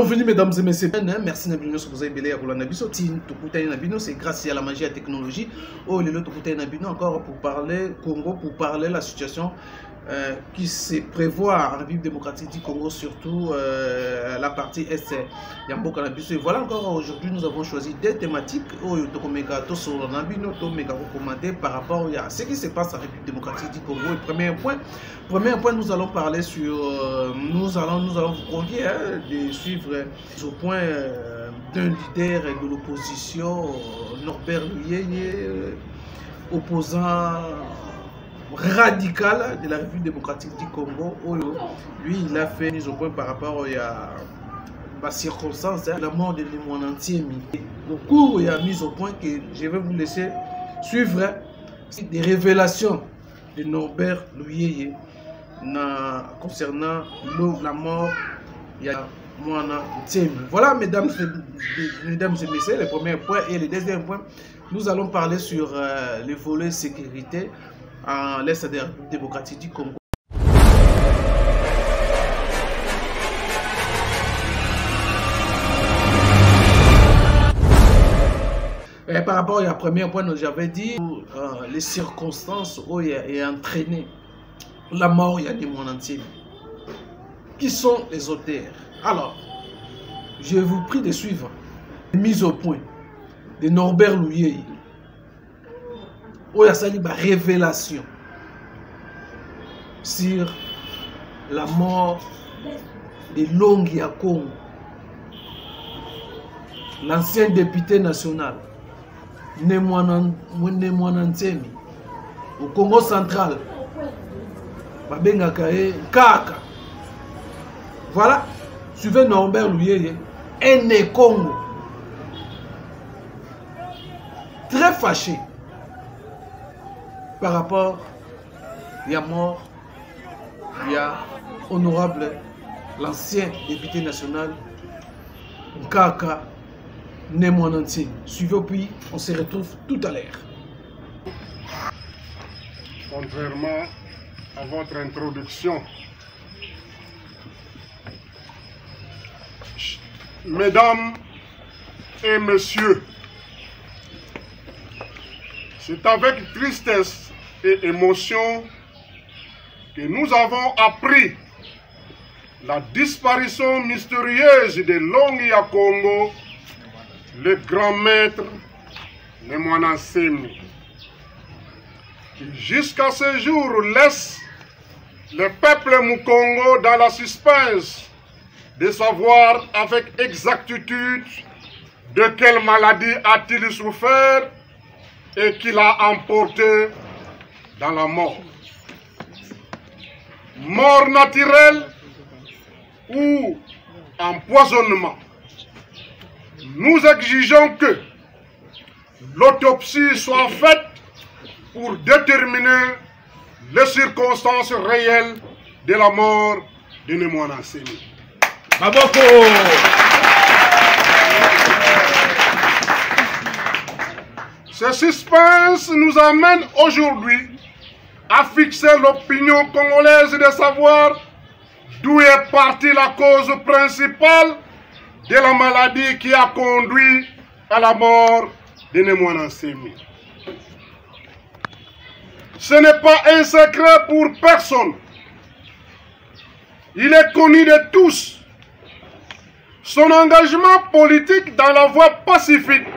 Bienvenue mesdames et messieurs, merci de vous avez belé à Nabiso, c'est grâce à la magie et à la technologie. Oh, les autres encore pour parler Congo, pour parler de la situation qui se prévoit en République démocratique du Congo, surtout la partie Est. Et voilà encore aujourd'hui, nous avons choisi des thématiques par rapport à ce qui se passe en République démocratique du Congo. Et premier point, nous allons parler sur, nous allons vous convier de suivre au point d'un leader de l'opposition, Norbert Luyeye, opposant radical de la République démocratique du Congo. Lui, il a fait mise au point par rapport à la circonstance, la mort de Némoanantiemi. Au cours, il y a mise au point que je vais vous laisser suivre des révélations de Norbert Luyeye concernant la mort de Némoanantiemi. Voilà, mesdames et messieurs, le premier point. Et le deuxième point, nous allons parler sur les volets sécurité en l'Est de la République démocratique du Congo. Et par rapport au premier point, j'avais dit les circonstances où il a entraîné la mort de Némoanantiemi. Qui sont les auteurs? Alors, je vous prie de suivre les mises au point de Norbert Luyeye. Où il y a une révélation sur la mort de Longia Congo, l'ancien député national Némoanantiemi au Congo central. Kaka. Voilà, suivez Norbert Luyeye, un Congo. Très fâché par rapport à la mort, il y a honorable l'ancien député national Kaka Némoanantiemi. Suivez puis on se retrouve tout à l'heure. Contrairement à votre introduction, mesdames et messieurs, c'est avec tristesse et émotion que nous avons appris la disparition mystérieuse de Longia Congo, le grand maître Némoanantiemi, qui jusqu'à ce jour laisse le peuple Mukongo dans la suspense de savoir avec exactitude de quelle maladie a-t-il souffert et qui l'a emporté dans la mort. Mort naturelle ou empoisonnement. Nous exigeons que l'autopsie soit faite pour déterminer les circonstances réelles de la mort de Némoanantiemi. Maboko! Ce suspense nous amène aujourd'hui à fixer l'opinion congolaise de savoir d'où est partie la cause principale de la maladie qui a conduit à la mort de Némoanantiemi. Ce n'est pas un secret pour personne. Il est connu de tous. Son engagement politique dans la voie pacifique,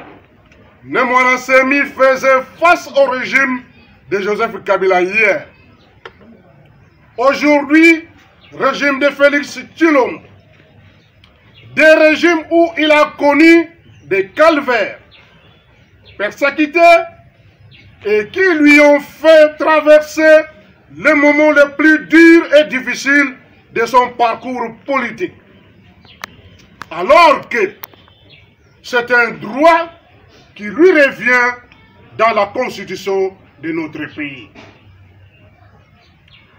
Némoanantiemi faisait face au régime de Joseph Kabila hier. Aujourd'hui, régime de Félix Tshilombo. Des régimes où il a connu des calvaires, persécutés et qui lui ont fait traverser les moments les plus durs et difficiles de son parcours politique. Alors que c'est un droit qui lui revient dans la constitution de notre pays.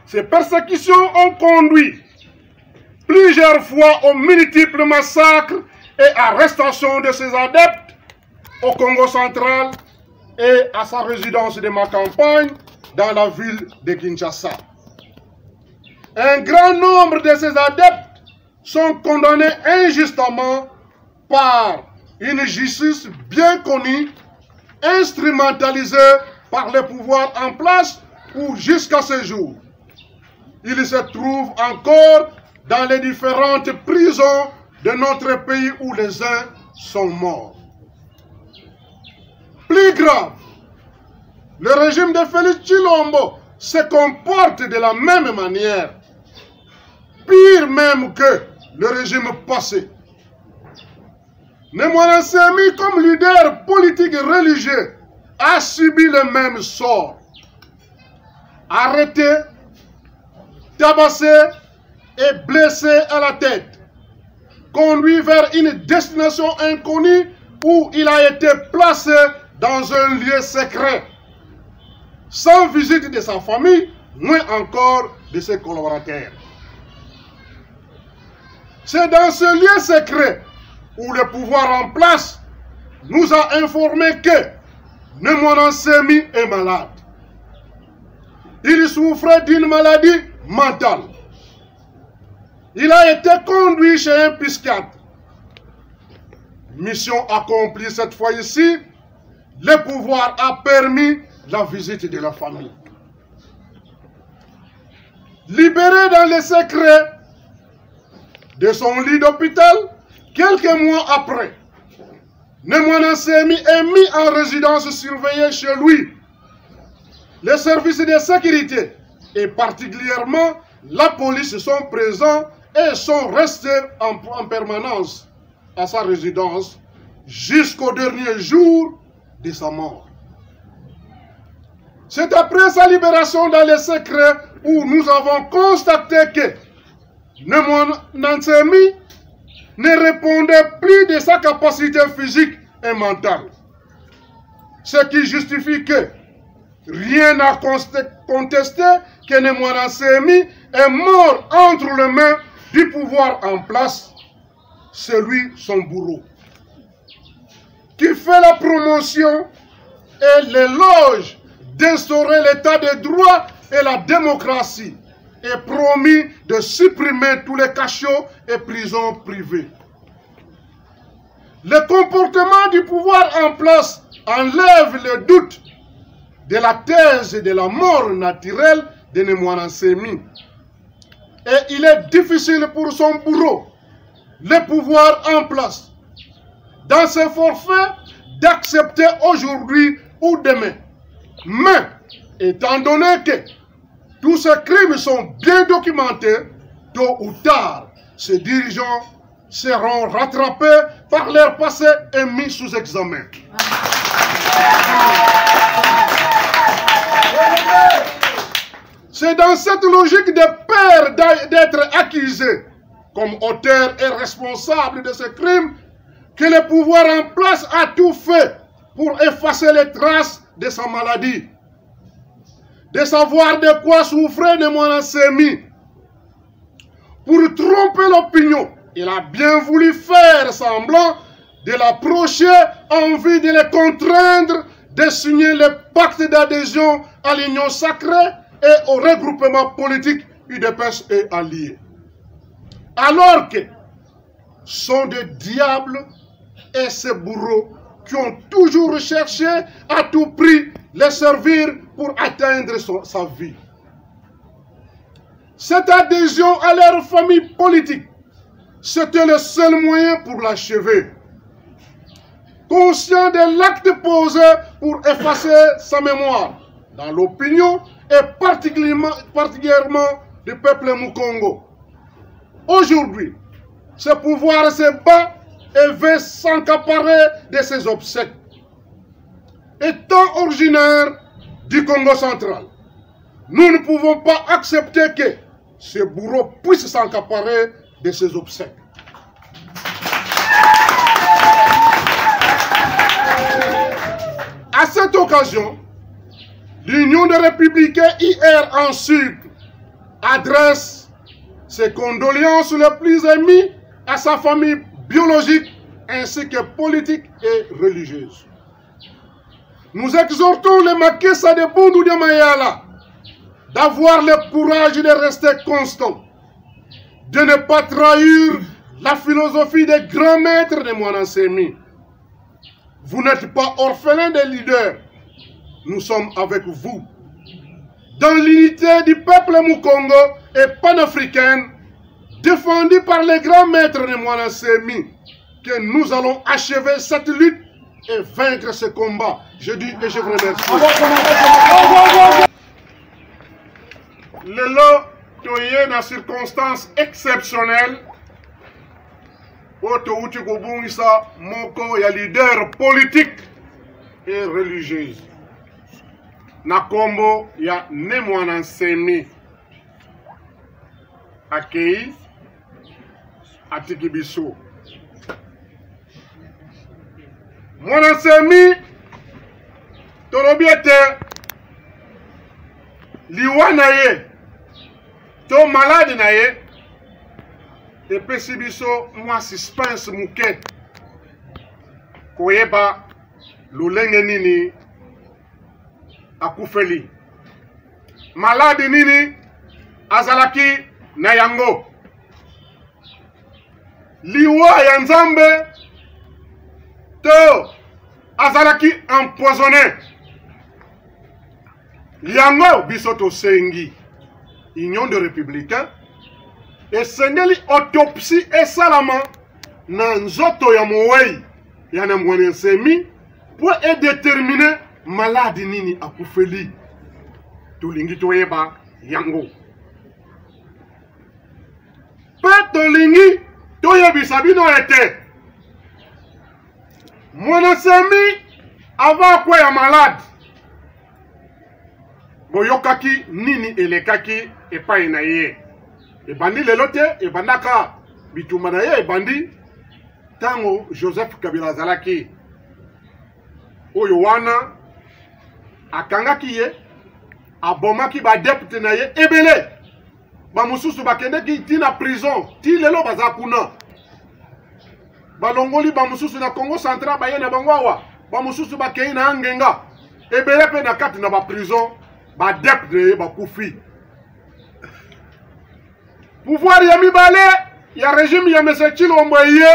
Ces persécutions ont conduit plusieurs fois aux multiples massacres et arrestations de ses adeptes au Congo central et à sa résidence de ma campagne dans la ville de Kinshasa. Un grand nombre de ses adeptes sont condamnés injustement par une justice bien connue, instrumentalisée par les pouvoirs en place ou jusqu'à ce jour. Ils se trouvent encore dans les différentes prisons de notre pays où les uns sont morts. Plus grave, le régime de Félix Tshilombo se comporte de la même manière, pire même que le régime passé. Némoana Semi, comme leader politique et religieux, a subi le même sort. Arrêté, tabassé et blessé à la tête, conduit vers une destination inconnue où il a été placé dans un lieu secret, sans visite de sa famille, moins encore de ses collaborateurs. C'est dans ce lieu secret où le pouvoir en place nous a informé que Némoana Semi est malade. Il souffrait d'une maladie mentale. Il a été conduit chez un psychiatre. Mission accomplie cette fois-ci, le pouvoir a permis la visite de la famille. Libéré dans le secret de son lit d'hôpital, quelques mois après, Némoana Semi est mis en résidence surveillée chez lui. Les services de sécurité et particulièrement la police sont présents et sont restés en permanence à sa résidence jusqu'au dernier jour de sa mort. C'est après sa libération dans les secrets où nous avons constaté que Némoana Semi ne répondait plus de sa capacité physique et mentale. Ce qui justifie que rien n'a contesté que Némoana Semi est mort entre les mains du pouvoir en place, celui son bourreau, qui fait la promotion et l'éloge d'instaurer l'état de droit et la démocratie et promis de supprimer tous les cachots et prisons privées. Le comportement du pouvoir en place enlève le doute de la thèse de la mort naturelle de Némoana Semi. Et il est difficile pour son bourreau, le pouvoir en place, dans ce forfait, d'accepter aujourd'hui ou demain. Mais, étant donné que tous ces crimes sont bien documentés, tôt ou tard, ces dirigeants seront rattrapés par leur passé et mis sous examen. C'est dans cette logique de peur d'être accusé comme auteur et responsable de ce crime que le pouvoir en place a tout fait pour effacer les traces de sa maladie. De savoir de quoi souffrait Némoana Semi. Pour tromper l'opinion, il a bien voulu faire semblant de l'approcher en vue de le contraindre de signer le pacte d'adhésion à l'Union sacrée et au regroupement politique UDPS et alliés. Alors que sont des diables et ces bourreaux qui ont toujours cherché à tout prix les servir pour atteindre sa vie. Cette adhésion à leur famille politique, c'était le seul moyen pour l'achever. Conscient de l'acte posé pour effacer sa mémoire dans l'opinion et particulièrement du peuple Mukongo. Aujourd'hui, ce pouvoir se bat et veut s'accaparer de ses obsèques. Étant originaire du Congo central, nous ne pouvons pas accepter que ce bourreau puisse s'accaparer de ses obsèques. À cette occasion, l'Union des Républicains hier en Sud adresse ses condoléances les plus émues à sa famille biologique ainsi que politique et religieuse. Nous exhortons les Makessa de Bundu de Mayala d'avoir le courage de rester constant, de ne pas trahir la philosophie des grands maîtres de Mwanasemi. Vous n'êtes pas orphelins des leaders. Nous sommes avec vous. Dans l'unité du peuple Mukongo et panafricaine, défendue par les grands maîtres de Mwanasemi, que nous allons achever cette lutte et vaincre ce combat. Je dis et je vous remercie. Le lot toyé dans circonstances exceptionnelles, il y a leader politique et religieuse. Nakombo, il y a Mwanasemi. Akei, Atikibiso. Mwanasemi, Torobiete, Liwa naye, to malade naye, et Pesibiso, moi suspense mouke, Koyeba, Lulenge nini, Akufeli. Malade nini, Azalaki, Nayango. Liwa Yanzambe, to Azalaki empoisonné. Liango bisoto sengi. Union de républicains. Et sengeli autopsie et salama. Nanzoto ya mowei. Yana Mwanasemi. Pour déterminer malade nini akufeli. Tulingi toyeba yango. Tolingi toyebisa bino ete Mwanasemi avant quoi ya malade boyokaki nini elekaki epai na ye ebandi lelote ebandaka bituma na ye ebandi tango Joseph Kabila azalaki oyo wana akangaki ye abomaki ba député na ye ebele bamususu bakendeki tina prison ti lelo bazakuna balongoli bamususu na Congo Central baye na bangwawa bamususu bakei na Angenga ebele pe na kati na ba prison ba député bakufi pouvoir ya mibale ya régime ya M. Tshilombo ye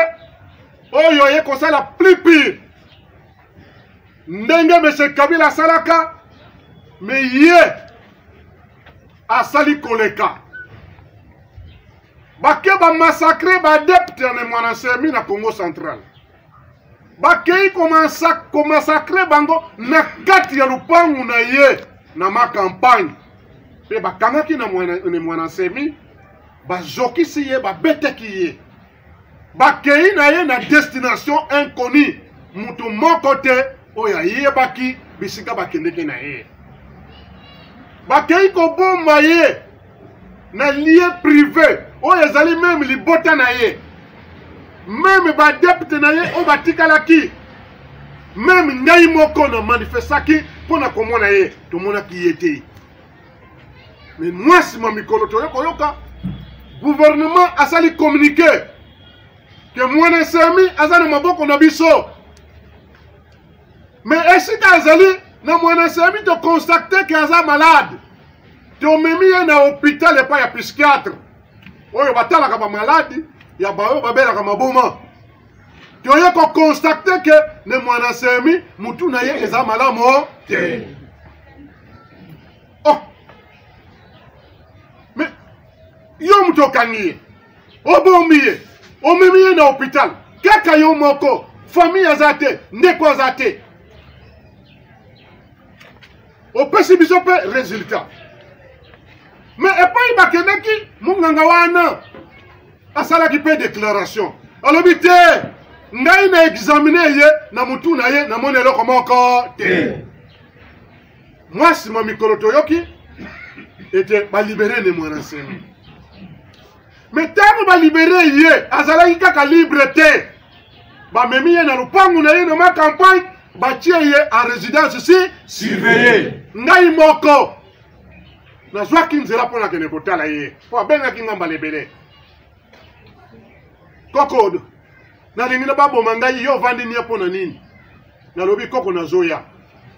oyo ye kosala plus pire ndenge M. Kabila salaka me ye asali koleka Bake ba massacrer ba député na Mwanasemi na Congo Central. Bake ko massacrer bango na kati ya lupangu na ye na ma campagne. Pe bakangaki na Mwanasemi ba zokisi ye ba beteki ye. Bake na ye na destination inconnue. Mutu moko te oya ye baki bisika bakendeki na ye. Bake ko bomba ye na lieu privé. O ezali même libota na ye. Même ba député na ye o batikalaki. Même ngai moko na manifestaki pona komona ye to mona ki yete. Mais moi si ma mikolo to yoka gouvernement asali communiquer que Mwanasemi azana maboko na biso. Mais est-ce que azali na Mwanasemi to constater que aza malade. To memi na hôpital et pas ya psychiatre. Oyo batalaka ba maladi ya bayo babelaka maboma. Toye ko constater que ne Mwanasemi mutu na ye eza malamo te. Oh. Mais yo muto kangi. Obombiye. Omemiye na hôpital. Kaka yo moko famille azate ndeko azate. Opesi biso pe résultat. Mais epai bakeneki munganga wana asalaki pe déclaration. Alobi te ngai na examiner ye na mutu na ye na monelo komoko te. Moi si ma mikolo toyoki était ba libérer ne Mwanasemi. Mais tango ba libérer ye azalaki kaka libre te. Ba memi ye na lupangu na ye na ma campagne ba tie ye en résidence ici surveillé. Ngai moko na zwaki nzela pona kene kotala ye po benga kinga lebele koko na lingina babo mangai yo vandi ni pona nini na lobi koko na zoya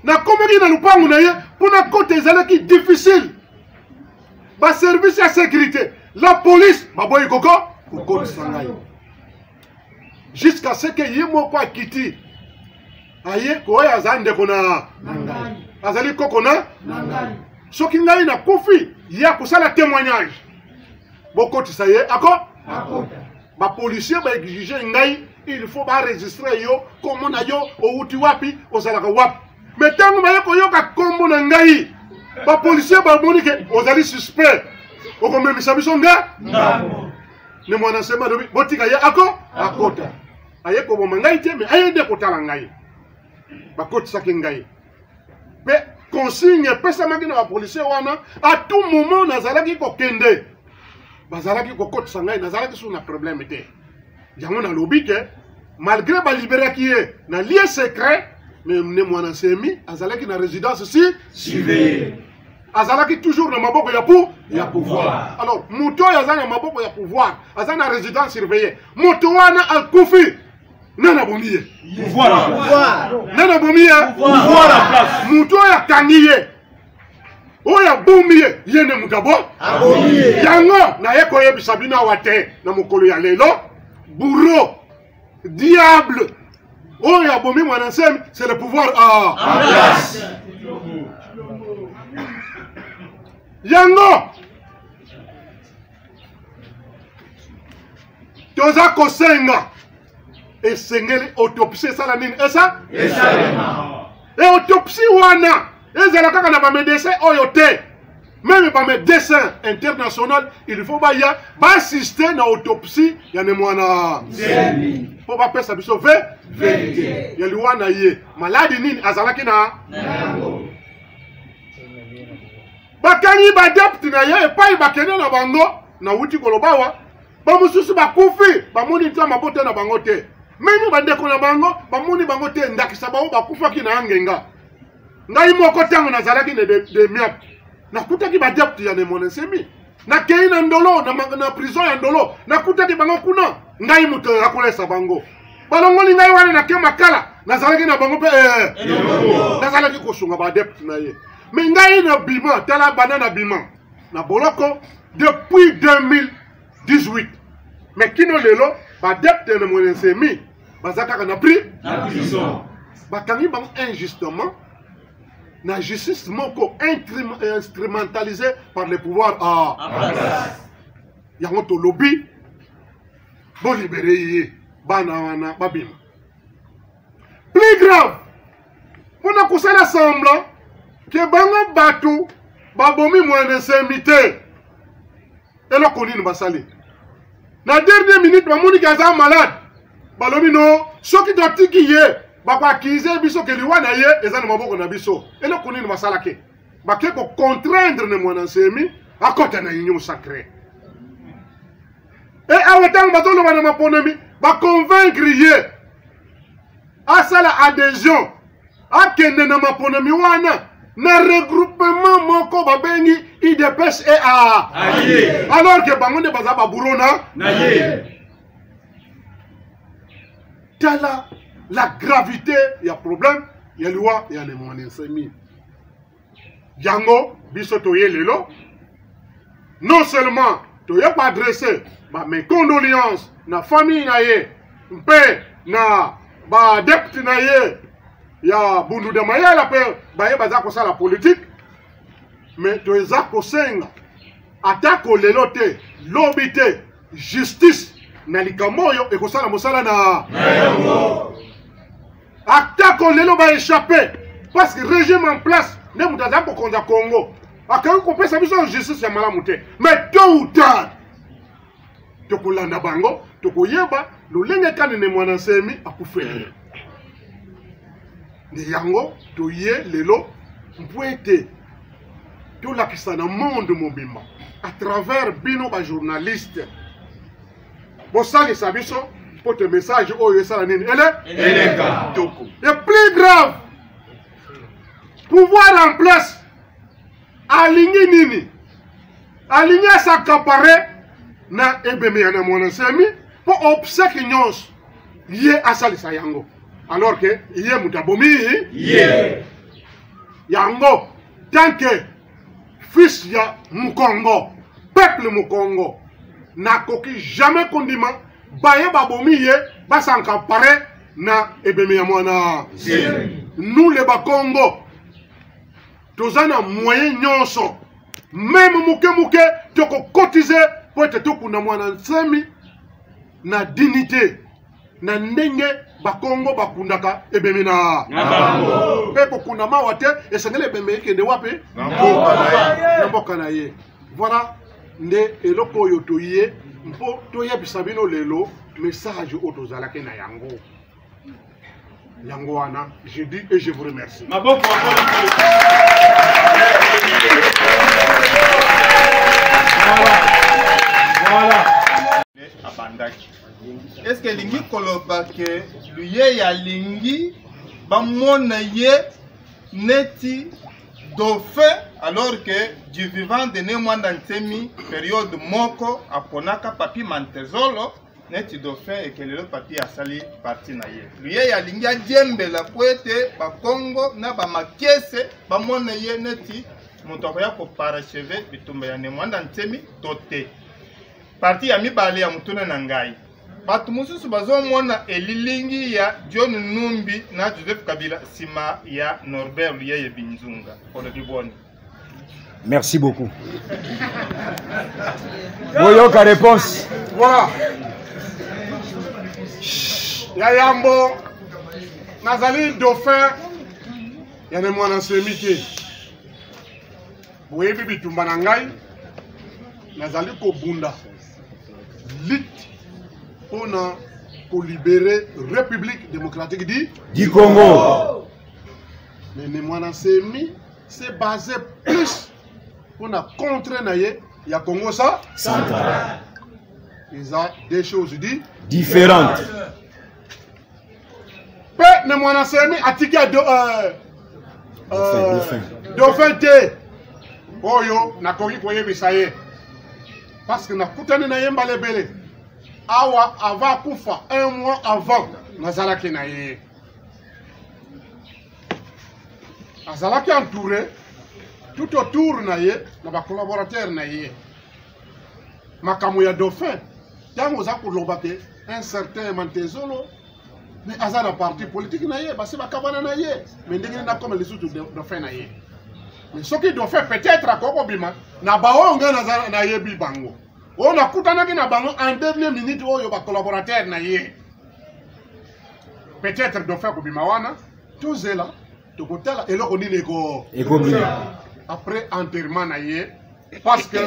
na komeki na lupangu na ye pona kote ezalaki difficile ba service ya sécurité la police baboyi koko kokotisa ngai jusqu'à ce que ye moko akiti aye koya aza ndeko na ngai azali koko na ngai soki ngai na kufi ye akosala témoignage bokotisa ye akota bapolisier baexige ngai il faut baenregistrer yo kombo na yo outi wapi ozalaka wapi me ntango baye koyoka kombo na ngai bapolisier bamoni ke ozali suspect okomemisa biso nga ne mwana nsema lobi botika ye akota aye koboma ngai te me aye nde kotala ngai bakotisaki ngai mpe consigne epesamaki na bapolisier wana a tout moment nazalaki kokende bazalaki kokotisa ngai nazalaki sur na problème te yango nalobi ke malgré baliberaki ye na lieu secret ne mwana nsemi azalaki na résidence surveillée azalaki toujours na maboko ya pouvoir alors moto oyo aza na maboko ya pouvoir aza na résidence surveillée moto wana akufi nana bomi ye nana bomi ye moto oyo akangi ye oyo abomi ye ne moto yango naye koyebisa bino awa te na mokolo ya lelo bourreau diable oyo abomi mwana nsemi c'est le pouvoir en place yango toza kosenga esengeli autopsie esala nini esa e autopsie wana ezala kaka na bamedecin oyo te même bamedecin international il faut baya baassiste na autopsie ya ne mwana mpo bapesa biso vérité ya liwa na ye maladi nini azalaki na bakangi badepte na ye epai bakende na bango na wuti kolobawa bamosusu bakufi bamoni ntia mabota na bango te memi bandeko na bango bamoni bango te ndakisa bango bakufaki na angenga ngai moko ntango nazalaki na de miap nakutaki badepte ya Nemona Nsemi nakei na ndolo na prison ya ndolo nakutaki bango kuna ngai moto akolesa bango balongoli ngai wana nake makala nazalaki na bango mpe nazalaki kosunga badepte na ye mais ngai na bima tala bana na bima na boloko depuis 2018 mais kino lelo badepte na Nemona Nsemi bazaka na prison bakangi bango injustement na justice moko instrumentalisée par le pouvoir en place yango to lobby bon libéré bana wana babima plus grave on a kusala semblant que bango batu babomi Nemona Nsemi te eloko nini basali na dernière minute bamoni kaza malade balobi no soki totiki ye bakoakize biso ke liwa na ye eza na maboko na biso eloko nini basalaki bake kocontraindre Nemona Nsemi akota na union sacrée e awa ntango bazoloba na maponami baconvaincre ye asala adhésion akende na maponami wana na regroupement moko babengi IDPS et alliés alors que bango nde baza baburo na ye tala la gravité ya problème ya loi ya Nemona Nsemi yango biso toye lelo non seulement toye pas adresser mes condoléances na famille na ye mpe na ba depte na ye ya bundu de mayala pe baye baza kosala politique mais toza kosenga atako lelo te lobi te justice na likambo oyo ekosala mosala na yango atako lelo ba échappé parce que régime en place ne mutaza kokonza Congo akangi kopesa biso justice ya malamu te mais tôt ou tard tokolanda bango tokoyeba lolenge kani Nemona Nsemi akufeli de yango toye lelo mpwete tolakisa na monde mobimba à travers bino ba journaliste bosalisa biso pour te message oyo esala nini eleka toko et plus grave pouvoir en place alingi nini alingi s'accaparer na ebeme ya Nemona Nsemi pour obsèque nyonso ye asalisa yango alors que ye mutabomi ye yango tant que fils ya Mukongo peuple Mukongo nakoki jamais kondima baye babomi ye basanka pare na ebeme ya mwana. Nous les Bakongo tozana moyen nyonso même muke toko cotiser pour être tokuna mwana nsemi na dignité na ndenge Bakongo bakundaka ebeme na bango pe kokuna mawate esengele ebeme kende wapi na mboka na ye. Voilà nde eloko oyo toye mpo toyebisa bino lelo message oyo tozalaki na yango. Yangoana, je dis et je vous remercie. Voilà. Est-ce que lingi koloba ke luye ya lingi bamona ye neti dauphin alors que du vivant de ne mwanda ntemi période moko aponaka papi mantezolo neti dauphin ekelelo papi asali parti na ye. Luye ya lingi adjembela poete bakongo na bamakese bamona ye neti moto akoya ko paracheve bitumba ya ne mwanda ntemi tote. Parti ya mibale ya mutuna na ngai. Batu mususu bazomona elilingi ya John Numbi na Joseph Kabila sima ya Norbert Luyeye Binzunga. Merci beaucoup. Boyoka réponse. Voilà. Yayambo nazali dauphin ya ne mwana semite. Boyebi bitumba na ngai nazali ko bunda. Lit pour libérer République démocratique du Congo. Mais ne mwana semi c'est basé plus pour contre naye ya Congo ça central. Ils ont des choses différentes. Pe ne mwana semi atika dauphin te oyo na koki koyebisa ye parce que na kutani na yemba lebele awa avant kufa un mois avant nazalaki na ye azalaki entouré tout autour na ye na ba collaborateur na ye makamu ya dauphin tango za koloba ke un certain Mantezolo mais azana parti politique na ye basi bakabana na ye mais ndenge na comme les autres dauphin na ye. Mais ce qui doit faire peut-être à Kokobima, na baonga na yebi bango. On a koutanaki na bango en dernière minute où il y a collaborateur na ye. Peut-être doit faire Kobima wana, tout zela, tout côté là, et là on dit neko. Après enterrement na ye, parce que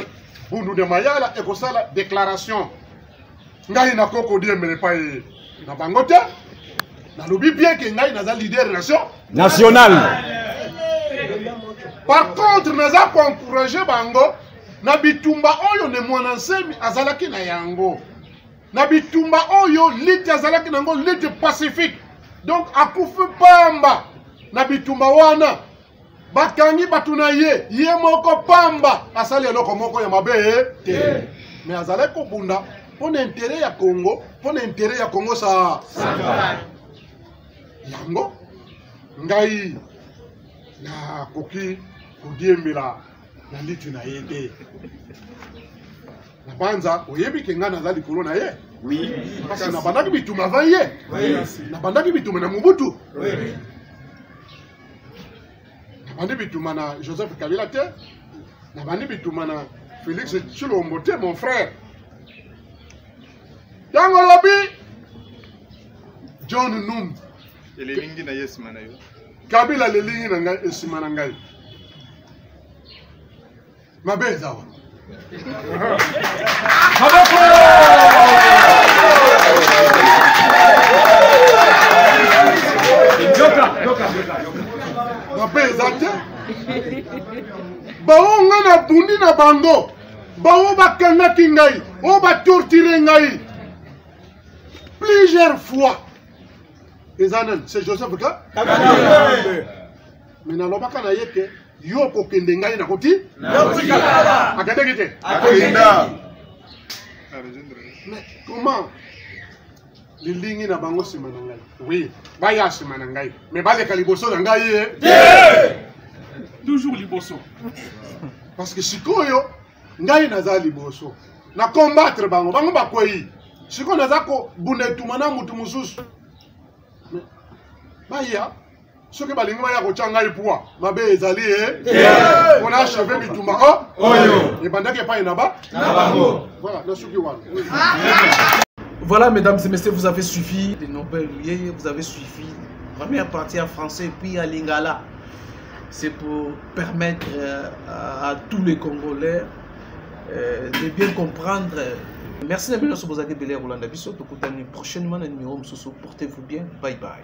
vous nous demandez là, et ça la déclaration. Ngai na koko die mais pas na bangote. Na lobi bien que ngai na leader nation nationale. Par contre, nous avons encouragé Bango, Nabitumba Oyo ne Mwanansemi Azalaki na Yango. Nabitumba Oyo, l'île Azalaki Nango, l'île Pacifique. Donc, Akufu Pamba, Nabitumba Wana, Bakangi Batunaye, Yemoko Pamba, Asali Eloko Moko Yamabe, mais Azaleko Bunda, pour intérêt à Congo, pour intérêt à Congo, ça. Yango, Ngai, na koki kodiembela na litu na yete na banza oyebi kenga na zali kolo na ye oui parce que na bandaki bituma va ye oui na bandaki bituma na Mobutu oui na bandaki bituma na Joseph Kabila te na bandaki bituma na Félix Tshilombo te mon frère tango lobi John Numbi elingi na yes manayo Kabila lelingi na ngai esima na ngai. Mabe zawa. Mabe zate. Baonga na bundi na bango. Bao bakanga kingai, o ba torturer ngai. Plusieurs fois. C'est Joseph Kabila. Mais na lobaka na yeke yo ko kende ngai na koti akende kite akenda. Mais comment lilingi na bango sima na ngai oui baya sima na ngai mais bale kaliboso na ngai toujours liboso parce que sikoyo ngai naza liboso na combattre bango bango bakwei siko naza ko bunetuma na mutu mususu baya soki balingi baya kotyanga ipwa mabe ezali on a achevé bitumba oyo ebandaki epai na bango voilà na soki wana. Voilà, mesdames et messieurs, vous avez suivi les Nobel, vous avez suivi la première partie en français puis à lingala. C'est pour permettre à tous les Congolais de bien comprendre. Merci de vous avez prochainement, portez-vous bien, bye bye.